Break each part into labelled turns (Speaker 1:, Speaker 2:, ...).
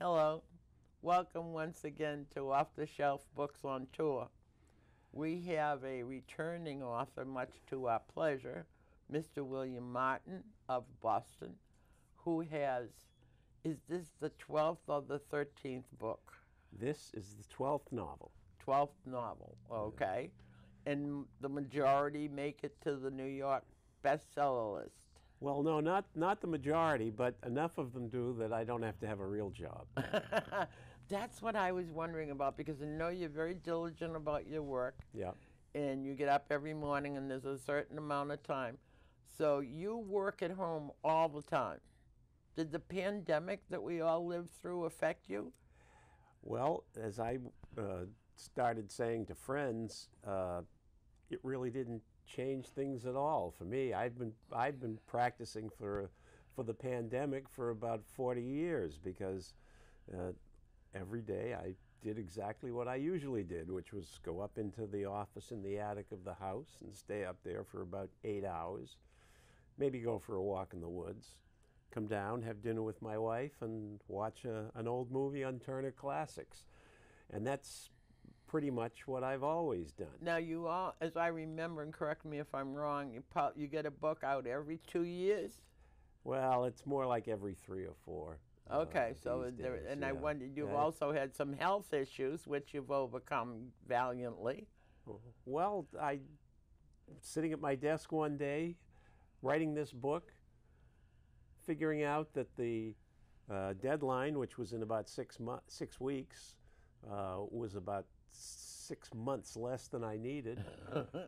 Speaker 1: Hello. Welcome once again to Off the Shelf Books on Tour. We have a returning author, much to our pleasure, Mr. William Martin of Boston, who has, is this the 12th or the 13th book?
Speaker 2: This is the 12th novel.
Speaker 1: 12th novel, okay. And the majority make it to the New York bestseller list.
Speaker 2: Well, no, not the majority, but enough of them do that I don't have to have a real job.
Speaker 1: That's what I was wondering about, because I know you're very diligent about your work.
Speaker 2: Yeah.
Speaker 1: And you get up every morning and there's a certain amount of time. So you work at home all the time. Did the pandemic that we all lived through affect you?
Speaker 2: Well, as I started saying to friends, it really didn't change things at all for me. I've been practicing for the pandemic for about 40 years because every day I did exactly what I usually did, which was go up into the office in the attic of the house and stay up there for about 8 hours, maybe go for a walk in the woods, come down, have dinner with my wife, and watch an old movie on Turner Classics. And that's pretty much what I've always done.
Speaker 1: Now you all, as I remember, and correct me if I'm wrong, you get a book out every 2 years?
Speaker 2: Well, it's more like every 3 or 4.
Speaker 1: Okay, so I wondered, you've also had some health issues, which you've overcome valiantly.
Speaker 2: Well, I sitting at my desk one day, writing this book, figuring out that the deadline, which was in about 6 weeks, was about 6 months less than I needed.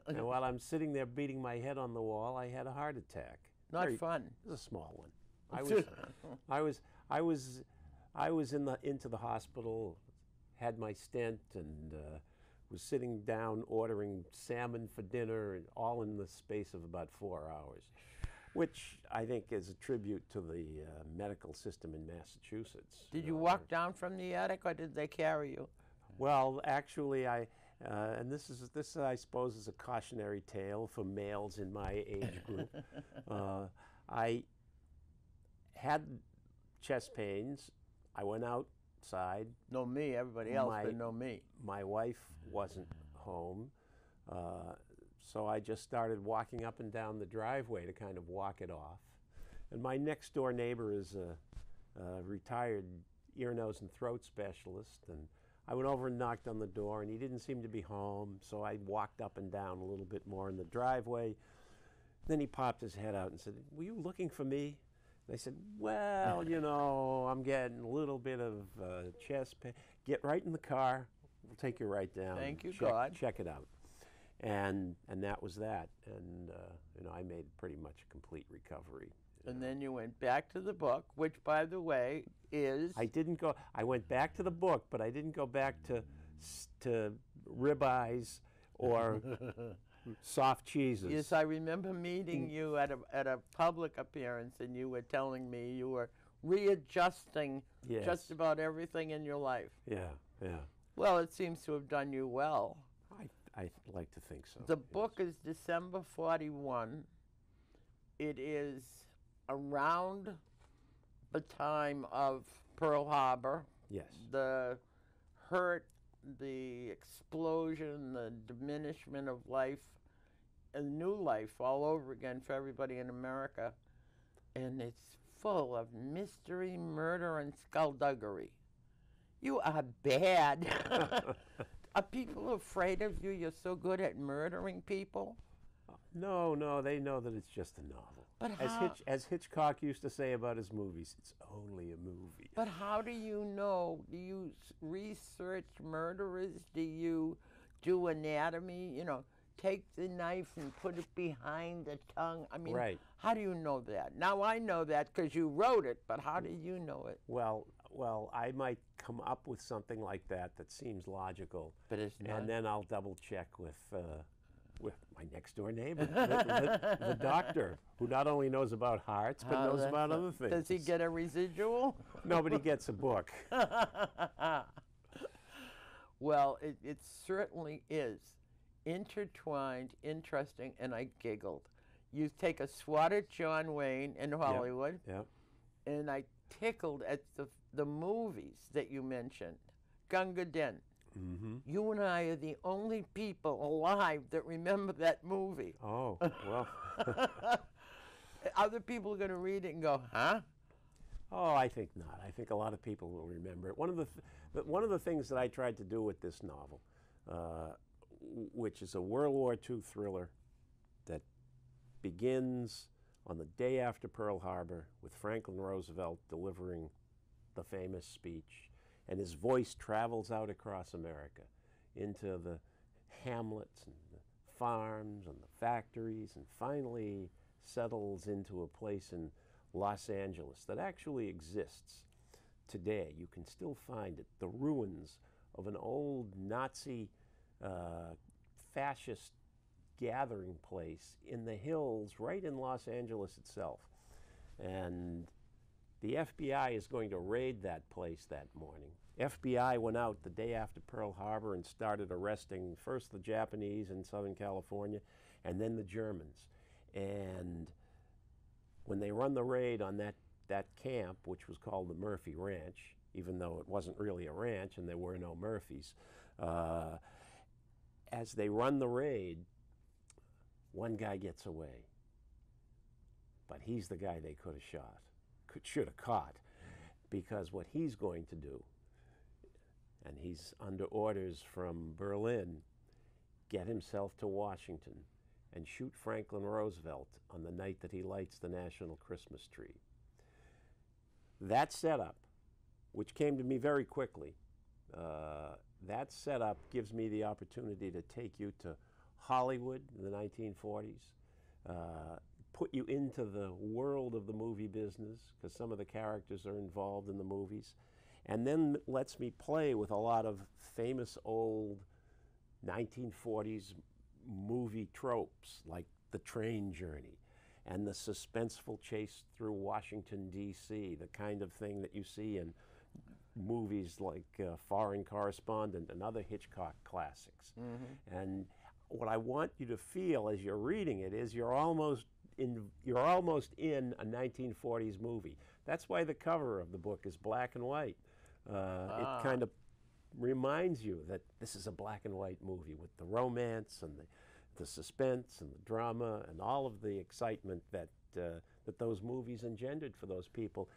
Speaker 2: And while I'm sitting there beating my head on the wall, I had a heart attack.
Speaker 1: Not fun.
Speaker 2: It was a small one. I was into the hospital, had my stent, and was sitting down ordering salmon for dinner, and all in the space of about 4 hours, which I think is a tribute to the medical system in Massachusetts.
Speaker 1: Did you walk down from the attic, or did they carry you?
Speaker 2: Well, actually, and this I suppose is a cautionary tale for males in my age group. I had chest pains. I went outside.
Speaker 1: No me, everybody else, but no me.
Speaker 2: My wife wasn't home, so I just started walking up and down the driveway to kind of walk it off. And my next door neighbor is a retired ear, nose, and throat specialist, and I went over and knocked on the door, and he didn't seem to be home, so I walked up and down a little bit more in the driveway. Then he popped his head out and said, "Were you looking for me?" And I said, "Well, you know, I'm getting a little bit of chest pain. Get right in the car. We'll take you right down.
Speaker 1: Thank you, God.
Speaker 2: Check it out." And that was that. And, you know, I made pretty much a complete recovery.
Speaker 1: And then you went back to the book, which, by the way, is...
Speaker 2: I went back to the book, but I didn't go back to ribeyes or soft cheeses.
Speaker 1: Yes, I remember meeting you at a public appearance, and you were telling me you were readjusting just about everything in your life.
Speaker 2: Yeah, yeah.
Speaker 1: Well, it seems to have done you well.
Speaker 2: I like to think so.
Speaker 1: The book is December 41. It is around the time of Pearl Harbor.
Speaker 2: Yes.
Speaker 1: The hurt, the explosion, the diminishment of life, a new life all over again for everybody in America. And it's full of mystery, murder, and skullduggery. You are bad. Are people afraid of you? You're so good at murdering people?
Speaker 2: No, they know that it's just a novel.
Speaker 1: But
Speaker 2: as Hitchcock used to say about his movies, it's only a movie.
Speaker 1: But how do you know? Do you research murderers? Do you do anatomy? You know, take the knife and put it behind the tongue? I mean,
Speaker 2: right.
Speaker 1: How do you know that? Now, I know that because you wrote it, but how do you know it?
Speaker 2: Well, I might come up with something like that seems logical.
Speaker 1: But it's not.
Speaker 2: And then I'll double check with my next door neighbor, the doctor, who not only knows about hearts, but knows about other things.
Speaker 1: Does he get a residual?
Speaker 2: Nobody gets a book.
Speaker 1: Well, it certainly is intertwined, interesting, and I giggled. You take a swat at John Wayne in Hollywood,
Speaker 2: Yep.
Speaker 1: and I tickled at the movies that you mentioned. Gunga Din.
Speaker 2: Mm-hmm.
Speaker 1: You and I are the only people alive that remember that movie.
Speaker 2: Oh, well.
Speaker 1: Other people are going to read it and go, huh?
Speaker 2: Oh, I think not. I think a lot of people will remember it. One of the things that I tried to do with this novel, which is a World War II thriller that begins on the day after Pearl Harbor with Franklin Roosevelt delivering the famous speech, and his voice travels out across America into the hamlets and the farms and the factories, and finally settles into a place in Los Angeles that actually exists today. You can still find it, the ruins of an old Nazi fascist gathering place in the hills right in Los Angeles itself. And the FBI is going to raid that place that morning. FBI went out the day after Pearl Harbor and started arresting first the Japanese in Southern California and then the Germans. And when they run the raid on that camp, which was called the Murphy Ranch, even though it wasn't really a ranch and there were no Murphys, as they run the raid, one guy gets away. But he's the guy they could have should have caught, because what he's going to do, and he's under orders from Berlin, get himself to Washington and shoot Franklin Roosevelt on the night that he lights the national Christmas tree. That setup, which came to me very quickly, that setup gives me the opportunity to take you to Hollywood in the 1940s, put you into the world of the movie business, because some of the characters are involved in the movies, and then lets me play with a lot of famous old 1940s movie tropes, like the train journey and the suspenseful chase through Washington, D.C., the kind of thing that you see in movies like Foreign Correspondent and other Hitchcock classics. Mm-hmm. And what I want you to feel as you're reading it is you're almost in a 1940s movie. That's why the cover of the book is black and white. It kind of reminds you that this is a black and white movie with the romance and the suspense and the drama and all of the excitement that those movies engendered for those people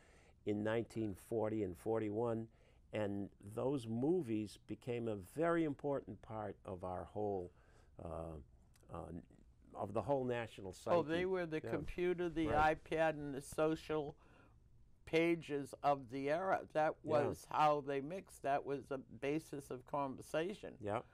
Speaker 2: in 1940 and 41. And those movies became a very important part of our whole of the whole national psyche.
Speaker 1: Oh, they were the computer, the iPad, and the social pages of the era. That was how they mixed. That was the basis of conversation.
Speaker 2: Yep.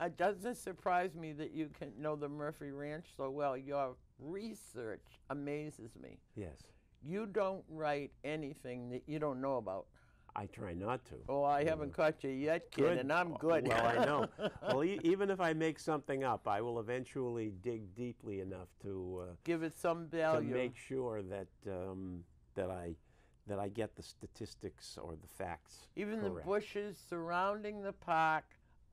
Speaker 1: It doesn't surprise me that you can know the Murphy Ranch so well. Your research amazes me.
Speaker 2: Yes.
Speaker 1: You don't write anything that you don't know about.
Speaker 2: I try not to.
Speaker 1: Oh, I haven't caught you yet, kid,
Speaker 2: Good.
Speaker 1: and I'm good.
Speaker 2: Well, I know. Well, even if I make something up, I will eventually dig deeply enough to
Speaker 1: give it some value,
Speaker 2: to make sure that that I get the statistics or the facts.
Speaker 1: Even
Speaker 2: correct.
Speaker 1: The bushes surrounding the park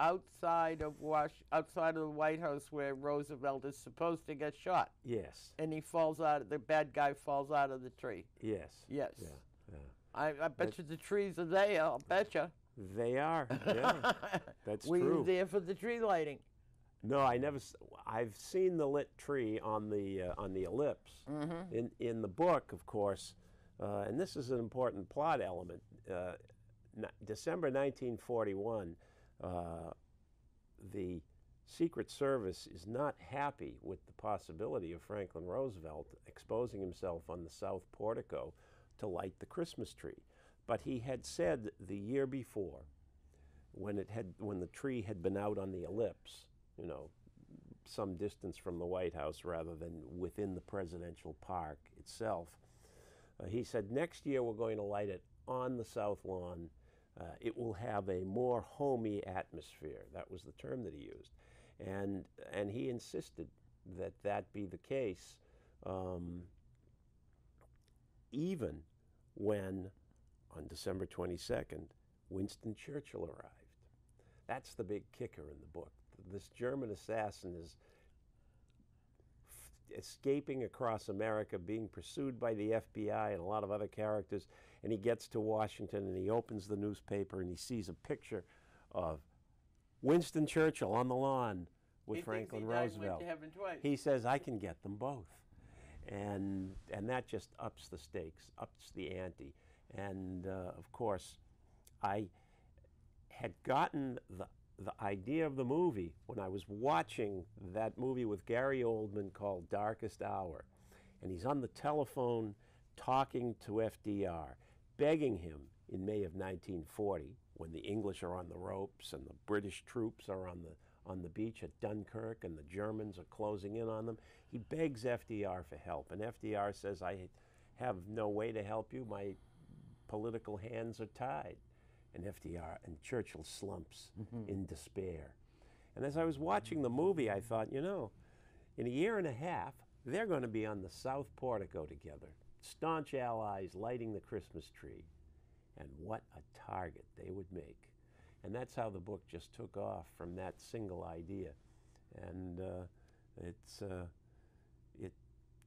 Speaker 1: outside of the White House where Roosevelt is supposed to get shot.
Speaker 2: Yes.
Speaker 1: And he falls out. The bad guy falls out of the tree.
Speaker 2: Yes.
Speaker 1: Yes.
Speaker 2: Yeah.
Speaker 1: I bet you the trees are there. I'll bet you.
Speaker 2: They are. Yeah. That's
Speaker 1: Were
Speaker 2: true.
Speaker 1: Were you there for the tree lighting?
Speaker 2: No, I never. I've seen the lit tree on the ellipse. Mm-hmm. In the book, of course, and this is an important plot element. December 1941, the Secret Service is not happy with the possibility of Franklin Roosevelt exposing himself on the south portico to light the Christmas tree. But he had said the year before, when the tree had been out on the ellipse, some distance from the White House rather than within the presidential park itself, he said, next year we're going to light it on the south lawn. It will have a more homey atmosphere. That was the term that he used. And he insisted that that be the case, even when, on December 22nd, Winston Churchill arrived. That's the big kicker in the book. This German assassin is escaping across America, being pursued by the FBI and a lot of other characters, And he gets to Washington and he opens the newspaper and he sees a picture of Winston Churchill on the lawn with Franklin Roosevelt. He says, I can get them both. And that just ups the stakes, ups the ante. And of course, I had gotten the idea of the movie when I was watching that movie with Gary Oldman called Darkest Hour. And he's on the telephone talking to FDR, begging him in May of 1940, when the English are on the ropes and the British troops are on the beach at Dunkirk and the Germans are closing in on them. He begs FDR for help, and FDR says, I have no way to help you. My political hands are tied. And FDR and Churchill slumps in despair. And as I was watching the movie, I thought, you know, in a year and a half, they're going to be on the South Portico together, staunch allies lighting the Christmas tree. And what a target they would make. And that's how the book just took off, from that single idea. And it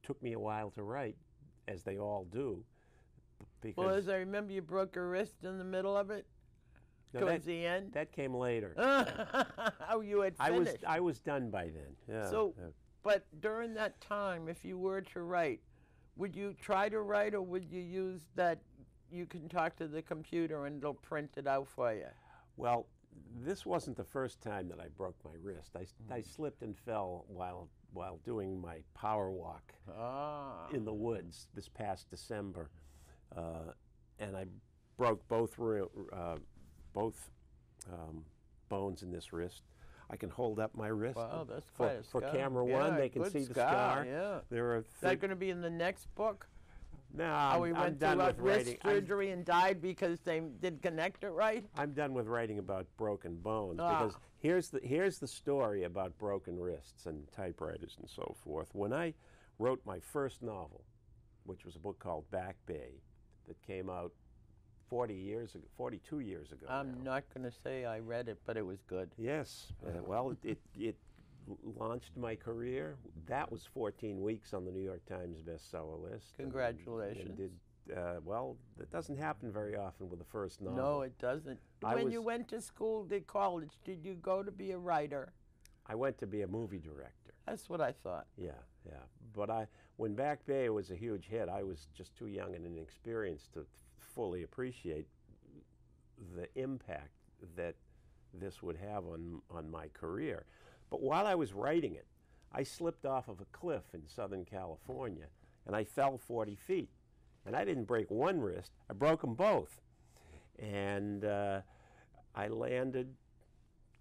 Speaker 2: took me a while to write, as they all do. Because
Speaker 1: well, as I remember, you broke your wrist in the middle of it, towards the end.
Speaker 2: That came later.
Speaker 1: Oh, you had finished.
Speaker 2: I was done by then. Yeah.
Speaker 1: So, but during that time, if you were to write, would you try to write, or would you use that you can talk to the computer and it'll print it out for you?
Speaker 2: Well, this wasn't the first time that I broke my wrist. I slipped and fell while doing my power walk in the woods this past December, and I broke both bones in this wrist. I can hold up my wrist.
Speaker 1: Wow, that's quite a scar.
Speaker 2: For camera one, they can see the scar.
Speaker 1: Yeah.
Speaker 2: Is
Speaker 1: that going to be in the next book?
Speaker 2: No,
Speaker 1: I'm done with wrist surgery and died because they didn't connect it right?
Speaker 2: I'm done with writing about broken bones, because here's the story about broken wrists and typewriters and so forth. When I wrote my first novel, which was a book called Back Bay, that came out 42 years ago.
Speaker 1: I'm not going to say I read it, but it was good.
Speaker 2: Yes. Well, it launched my career. That was 14 weeks on the New York Times bestseller list.
Speaker 1: Congratulations.
Speaker 2: Well, that doesn't happen very often with the first novel.
Speaker 1: No, it doesn't. When you went to school, to college, did you go to be a writer?
Speaker 2: I went to be a movie director.
Speaker 1: That's what I thought.
Speaker 2: Yeah. But when Back Bay was a huge hit, I was just too young and inexperienced to fully appreciate the impact that this would have on my career. But while I was writing it, I slipped off of a cliff in Southern California, and I fell 40 feet. And I didn't break one wrist, I broke them both. And I landed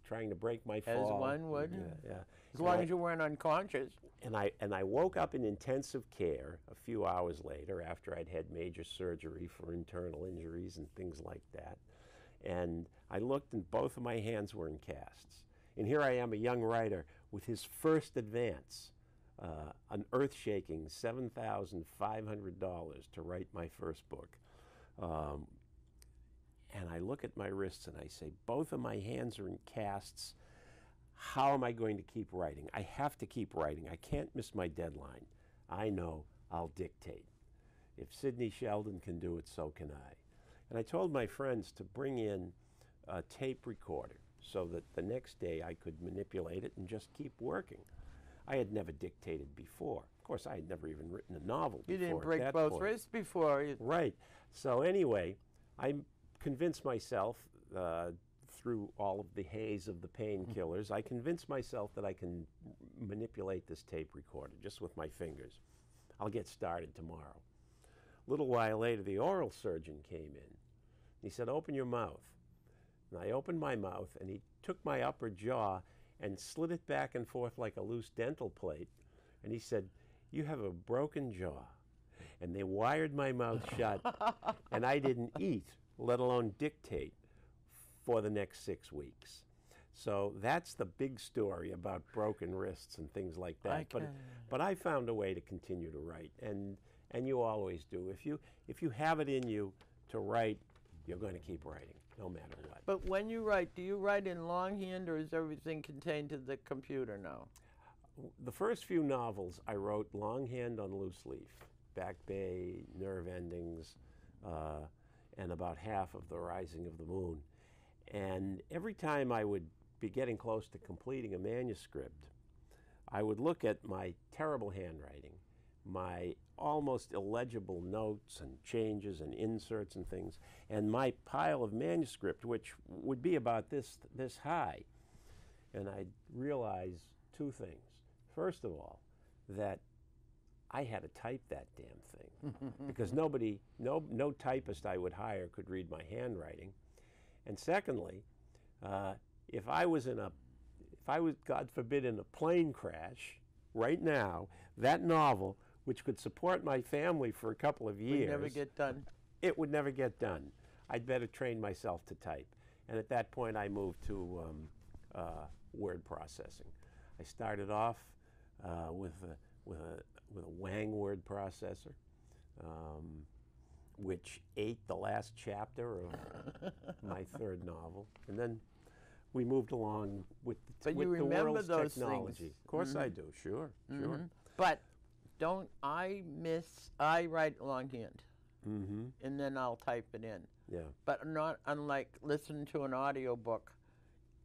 Speaker 2: trying to break my fall.
Speaker 1: As one would.
Speaker 2: Yeah.
Speaker 1: As long as you weren't unconscious.
Speaker 2: And I woke up in intensive care a few hours later, after I'd had major surgery for internal injuries and things like that. And I looked, and both of my hands were in casts. And here I am, a young writer, with his first advance, an earth-shaking $7,500 to write my first book. And I look at my wrists and I say, both of my hands are in casts. How am I going to keep writing? I have to keep writing. I can't miss my deadline. I know, I'll dictate. If Sidney Sheldon can do it, so can I. And I told my friends to bring in a tape recorder, so that the next day I could manipulate it and just keep working. I had never dictated before. Of course, I had never even written a novel before.
Speaker 1: You didn't break both wrists before.
Speaker 2: Right. So anyway, I convinced myself, through all of the haze of the painkillers, I convinced myself that I can manipulate this tape recorder just with my fingers. I'll get started tomorrow. A little while later, the oral surgeon came in. He said, open your mouth. And I opened my mouth, and he took my upper jaw and slid it back and forth like a loose dental plate. And he said, you have a broken jaw. And they wired my mouth shut, and I didn't eat, let alone dictate, for the next 6 weeks. So that's the big story about broken wrists and things like that. But I found a way to continue to write, and you always do. If you have it in you to write, you're going to keep writing, no matter what.
Speaker 1: But when you write, do you write in longhand, or is everything contained to the computer now?
Speaker 2: The first few novels I wrote longhand on loose leaf. Back Bay, Nerve Endings. and about half of The Rising of the Moon. And every time I would be getting close to completing a manuscript, I would look at my terrible handwriting, my almost illegible notes and changes and inserts and things, and my pile of manuscript, which would be about this high. And I'd realize two things. First of all, that I had to type that damn thing because no typist I would hire could read my handwriting. And secondly, if I was, God forbid, in a plane crash right now, that novel, which could support my family for a couple of years,
Speaker 1: would never get done.
Speaker 2: It would never get done. I'd better train myself to type. And at that point, I moved to word processing. I started off with a Wang word processor, which ate the last chapter of my third novel, and then we moved along with the world's technology.
Speaker 1: Things.
Speaker 2: Of course, I do. Sure, sure.
Speaker 1: But I write longhand, and then I'll type it in.
Speaker 2: Yeah.
Speaker 1: But not unlike listening to an audio book.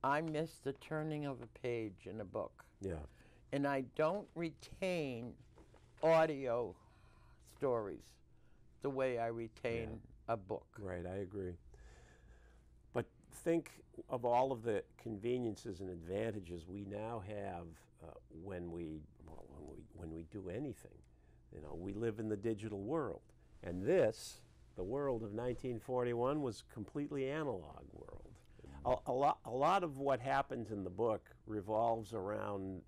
Speaker 1: I miss the turning of a page in a book.
Speaker 2: Yeah.
Speaker 1: And I don't retain audio stories the way I retain a book.
Speaker 2: Right, I agree. But think of all of the conveniences and advantages we now have when we do anything. You know, we live in the digital world, and the world of 1941 was completely analog world. A lot of what happens in the book revolves around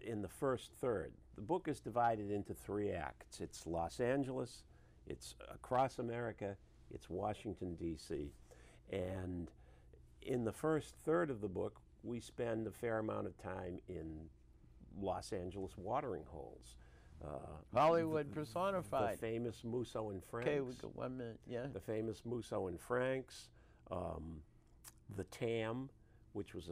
Speaker 2: in the first third. The book is divided into 3 acts. It's Los Angeles, it's across America, it's Washington, D.C. And in the first third of the book, we spend a fair amount of time in Los Angeles watering holes.
Speaker 1: Hollywood personified.
Speaker 2: The famous Musso and Frank's.
Speaker 1: Okay, we got 1 minute, yeah.
Speaker 2: The famous Musso and Frank's. The Tam, which was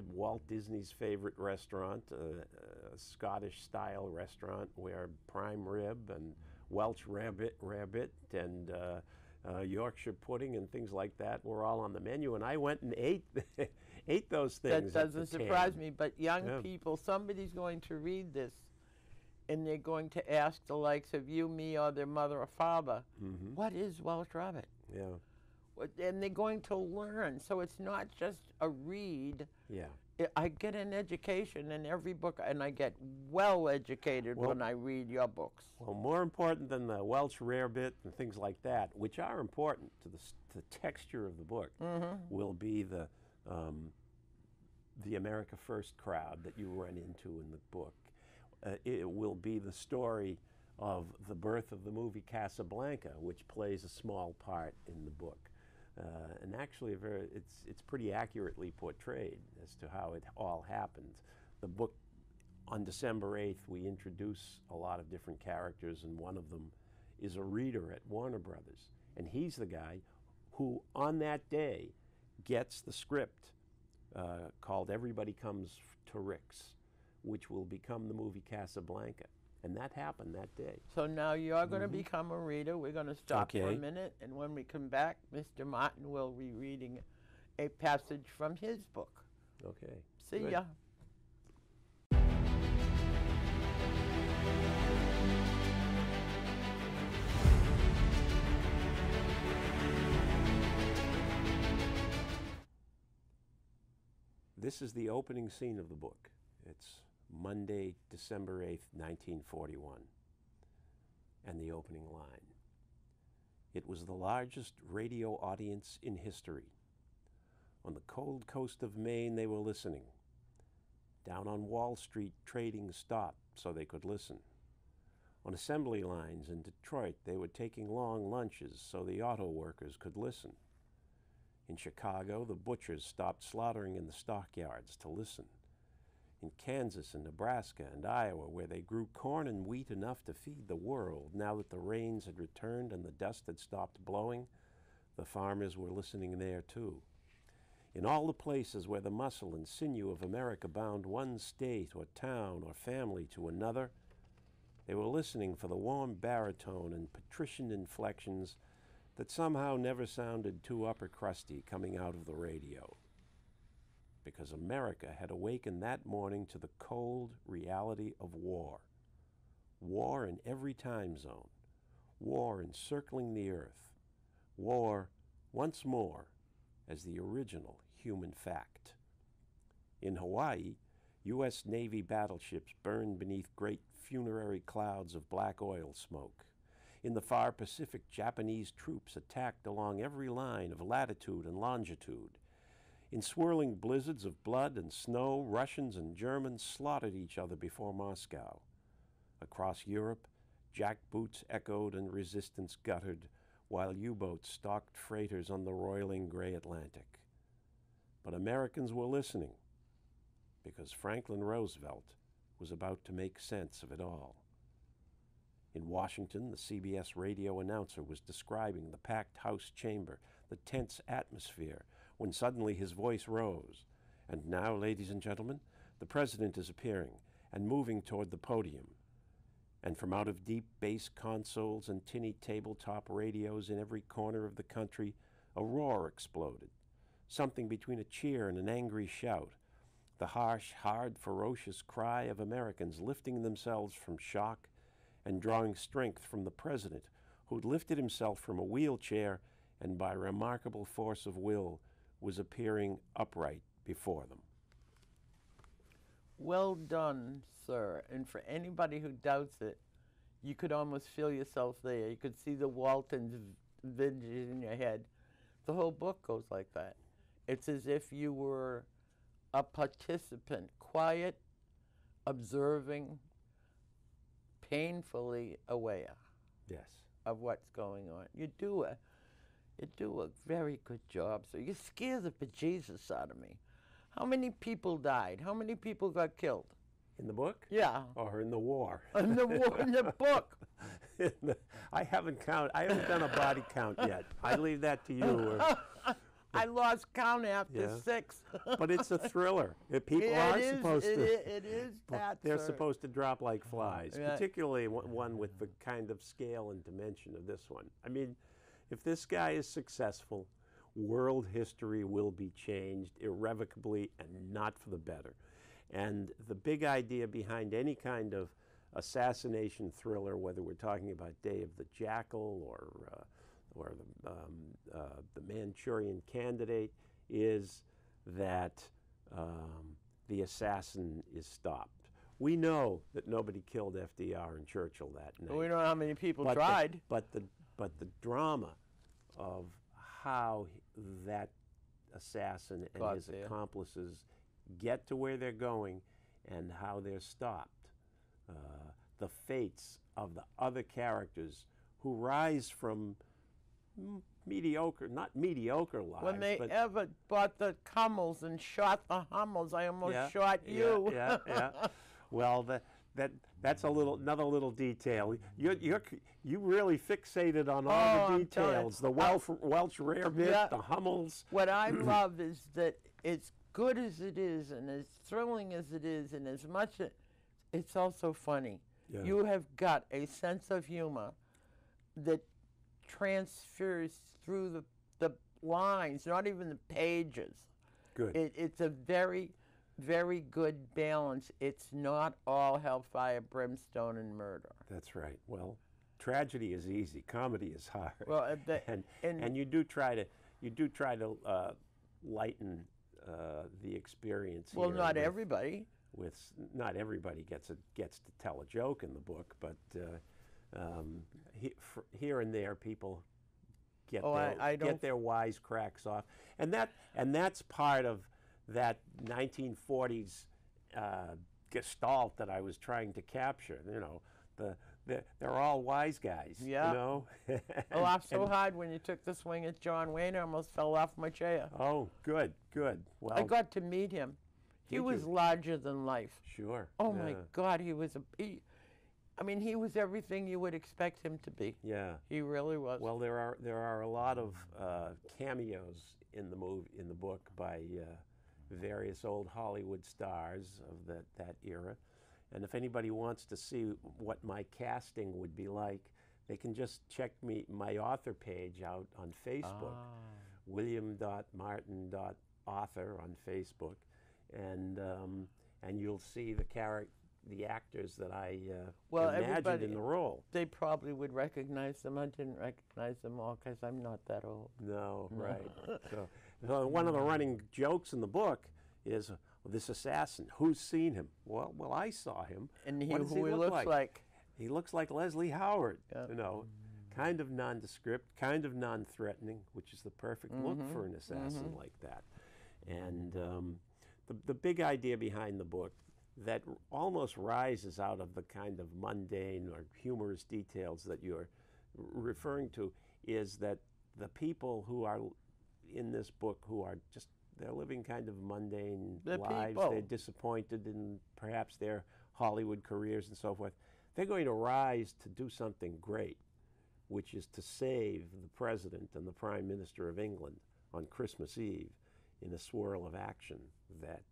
Speaker 2: Walt Disney's favorite restaurant, a Scottish-style restaurant where prime rib and Welsh rabbit and Yorkshire pudding and things like that were all on the menu, and I went and ate those things.
Speaker 1: That doesn't surprise me, but young people, somebody's going to read this, and they're going to ask the likes of you, me, or their mother or father, what is Welsh rabbit?
Speaker 2: Yeah.
Speaker 1: And they're going to learn. So it's not just a read.
Speaker 2: Yeah.
Speaker 1: I get an education in every book, and I get well educated when I read your books.
Speaker 2: Well, more important than the Welsh rarebit and things like that, which are important to the texture of the book, will be the America First crowd that you run into in the book. It will be the story of the birth of the movie Casablanca, which plays a small part in the book. And actually, it's pretty accurately portrayed as to how it all happened. The book, on December 8th, we introduce a lot of different characters, and one of them is a reader at Warner Brothers. And he's the guy who, on that day, gets the script called Everybody Comes to Rick's, which will become the movie Casablanca. And that happened that day.
Speaker 1: So now you're going to become a reader. We're going to stop for a minute, and when we come back, Mr. Martin will be reading a passage from his book.
Speaker 2: Okay.
Speaker 1: See ya.
Speaker 2: This is the opening scene of the book. It's Monday, December 8th, 1941, and the opening line. It was the largest radio audience in history. On the cold coast of Maine, they were listening. Down on Wall Street, trading stopped so they could listen. On assembly lines in Detroit, they were taking long lunches so the auto workers could listen. In Chicago, the butchers stopped slaughtering in the stockyards to listen. In Kansas and Nebraska and Iowa, where they grew corn and wheat enough to feed the world, now that the rains had returned and the dust had stopped blowing, the farmers were listening there too. In all the places where the muscle and sinew of America bound one state or town or family to another, they were listening for the warm baritone and patrician inflections that somehow never sounded too upper crusty coming out of the radio. Because America had awakened that morning to the cold reality of war. War in every time zone. War encircling the earth. War, once more, as the original human fact. In Hawaii, U.S. Navy battleships burned beneath great funerary clouds of black oil smoke. In the far Pacific, Japanese troops attacked along every line of latitude and longitude. In swirling blizzards of blood and snow, Russians and Germans slaughtered each other before Moscow. Across Europe, jackboots echoed and resistance guttered, while U-boats stalked freighters on the roiling gray Atlantic. But Americans were listening, because Franklin Roosevelt was about to make sense of it all. In Washington, the CBS radio announcer was describing the packed House chamber, the tense atmosphere, when suddenly his voice rose. And now, ladies and gentlemen, the president is appearing and moving toward the podium. And from out of deep bass consoles and tinny tabletop radios in every corner of the country, a roar exploded, something between a cheer and an angry shout, the harsh, hard, ferocious cry of Americans lifting themselves from shock and drawing strength from the president, who'd lifted himself from a wheelchair and by remarkable force of will was appearing upright before them.
Speaker 1: Well done, sir. And for anybody who doubts it, you could almost feel yourself there. You could see the Waltons vision in your head. The whole book goes like that. It's as if you were a participant, quiet, observing, painfully aware
Speaker 2: Yes.
Speaker 1: of what's going on. You do a very good job. So you scare the bejesus out of me. How many people died? How many people got killed?
Speaker 2: In the book?
Speaker 1: Yeah.
Speaker 2: Or in the war?
Speaker 1: In the war, in the book.
Speaker 2: I haven't done a body count yet. I leave that to you.
Speaker 1: I lost count after 6.
Speaker 2: But it's a thriller. People
Speaker 1: Yeah,
Speaker 2: are
Speaker 1: it is,
Speaker 2: supposed to.
Speaker 1: It is that,
Speaker 2: They're
Speaker 1: sir.
Speaker 2: supposed to drop like flies,
Speaker 1: Yeah.
Speaker 2: particularly one with the kind of scale and dimension of this one. I mean, if this guy is successful, world history will be changed irrevocably and not for the better. And the big idea behind any kind of assassination thriller, whether we're talking about Day of the Jackal or the Manchurian Candidate, is that the assassin is stopped. We know that nobody killed FDR and Churchill that night.
Speaker 1: We don't know how many people
Speaker 2: But
Speaker 1: tried.
Speaker 2: but the drama of how that assassin and
Speaker 1: Got
Speaker 2: his
Speaker 1: there.
Speaker 2: accomplices get to where they're going and how they're stopped. The fates of the other characters who rise from mediocre, not mediocre lives.
Speaker 1: When they
Speaker 2: but
Speaker 1: ever bought the Hummels and shot the Hummels, I almost shot you.
Speaker 2: Yeah. Well, that's another little detail. You really fixated on all the
Speaker 1: I'm telling
Speaker 2: details.
Speaker 1: you.
Speaker 2: The Welsh rarebit,
Speaker 1: Yeah.
Speaker 2: the Hummels.
Speaker 1: What I love is that as good as it is and as thrilling as it is and as much it's also funny.
Speaker 2: Yeah.
Speaker 1: You have got a sense of humor that transfers through the lines, not even the pages.
Speaker 2: Good.
Speaker 1: It's a very, very good balance. It's not all hellfire, brimstone, and murder.
Speaker 2: That's right. Well, tragedy is easy. Comedy is hard.
Speaker 1: Well,
Speaker 2: and you do try to lighten the experience.
Speaker 1: well,
Speaker 2: here
Speaker 1: not
Speaker 2: with-
Speaker 1: everybody.
Speaker 2: Not everybody gets to tell a joke in the book, but here and there people get get their wisecracks off, and that's part of that 1940s gestalt that I was trying to capture. You know, they're all wise guys.
Speaker 1: Yeah.
Speaker 2: You know.
Speaker 1: I laughed so hard when you took the swing at John Wayne, I almost fell off my chair.
Speaker 2: Oh, good. Well,
Speaker 1: I got to meet him. He
Speaker 2: Did
Speaker 1: was
Speaker 2: you?
Speaker 1: larger than life.
Speaker 2: Sure.
Speaker 1: Oh my
Speaker 2: yeah.
Speaker 1: God, he was he was everything you would expect him to be.
Speaker 2: Yeah.
Speaker 1: He really was.
Speaker 2: Well, there are a lot of cameos in the book by various old Hollywood stars of that era, and if anybody wants to see what my casting would be like, they can just check my author page out on Facebook, william.martin.author on Facebook, and you'll see the actors that I imagined in the role.
Speaker 1: They probably would recognize them. I didn't recognize them all because I'm not that old.
Speaker 2: No, right. So one of the running jokes in the book is this assassin. Who's seen him? Well, I saw him.
Speaker 1: And
Speaker 2: what does
Speaker 1: who he looks like?
Speaker 2: He looks like Leslie Howard.
Speaker 1: Yep.
Speaker 2: You know, kind of nondescript, kind of non-threatening, which is the perfect look for an assassin like that. And the big idea behind the book that almost rises out of the kind of mundane or humorous details that you're referring to is that the people who are in this book who are just, they're living kind of mundane lives. They're disappointed in perhaps their Hollywood careers and so forth. They're going to rise to do something great, which is to save the President and the Prime Minister of England on Christmas Eve in a swirl of action that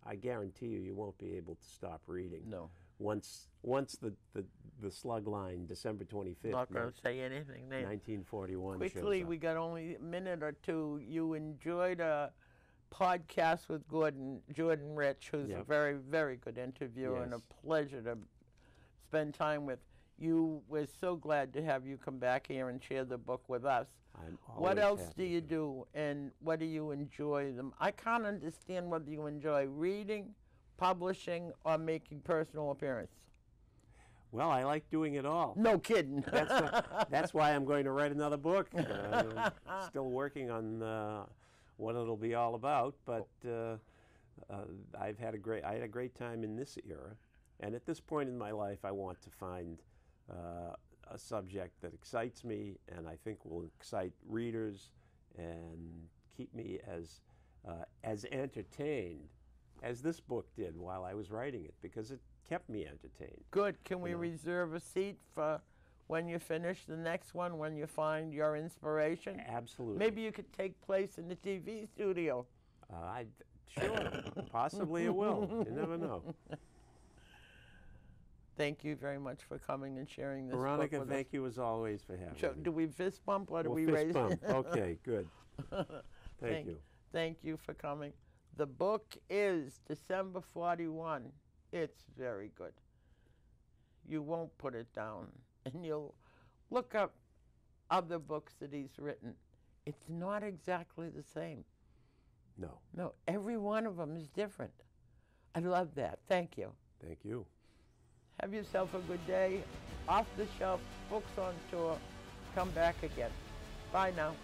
Speaker 2: I guarantee you won't be able to stop reading.
Speaker 1: No.
Speaker 2: Once the slug line, December 25th.
Speaker 1: Not going to say anything there.
Speaker 2: 1941.
Speaker 1: Quickly, we got only a minute or two. You enjoyed a podcast with Jordan Rich, who's a very, very good interviewer and a pleasure to spend time with. We're so glad to have you come back here and share the book with us. What else do you do, and what do you enjoy them? I can't understand whether you enjoy reading, publishing, or making personal appearance.
Speaker 2: Well, I like doing it all.
Speaker 1: No kidding.
Speaker 2: That's why I'm going to write another book. Still working on what it'll be all about, but I had a great time in this era, and at this point in my life, I want to find a subject that excites me and I think will excite readers and keep me as entertained as this book did while I was writing it, because it kept me entertained.
Speaker 1: Good. Can we reserve a seat for when you finish the next one, when you find your inspiration?
Speaker 2: Absolutely.
Speaker 1: Maybe you could take place in the TV studio.
Speaker 2: Sure. Possibly it will. You never know.
Speaker 1: Thank you very much for coming and sharing this
Speaker 2: Veronica,
Speaker 1: book with
Speaker 2: thank you as always for having me.
Speaker 1: Do we fist bump or do we
Speaker 2: fist
Speaker 1: raise
Speaker 2: bump. Okay, good. Thank you.
Speaker 1: Thank you for coming. The book is December 41. It's very good. You won't put it down. And you'll look up other books that he's written. It's not exactly the same.
Speaker 2: No.
Speaker 1: No, every one of them is different. I love that. Thank you.
Speaker 2: Thank you.
Speaker 1: Have yourself a good day. Off the shelf, books on tour. Come back again. Bye now.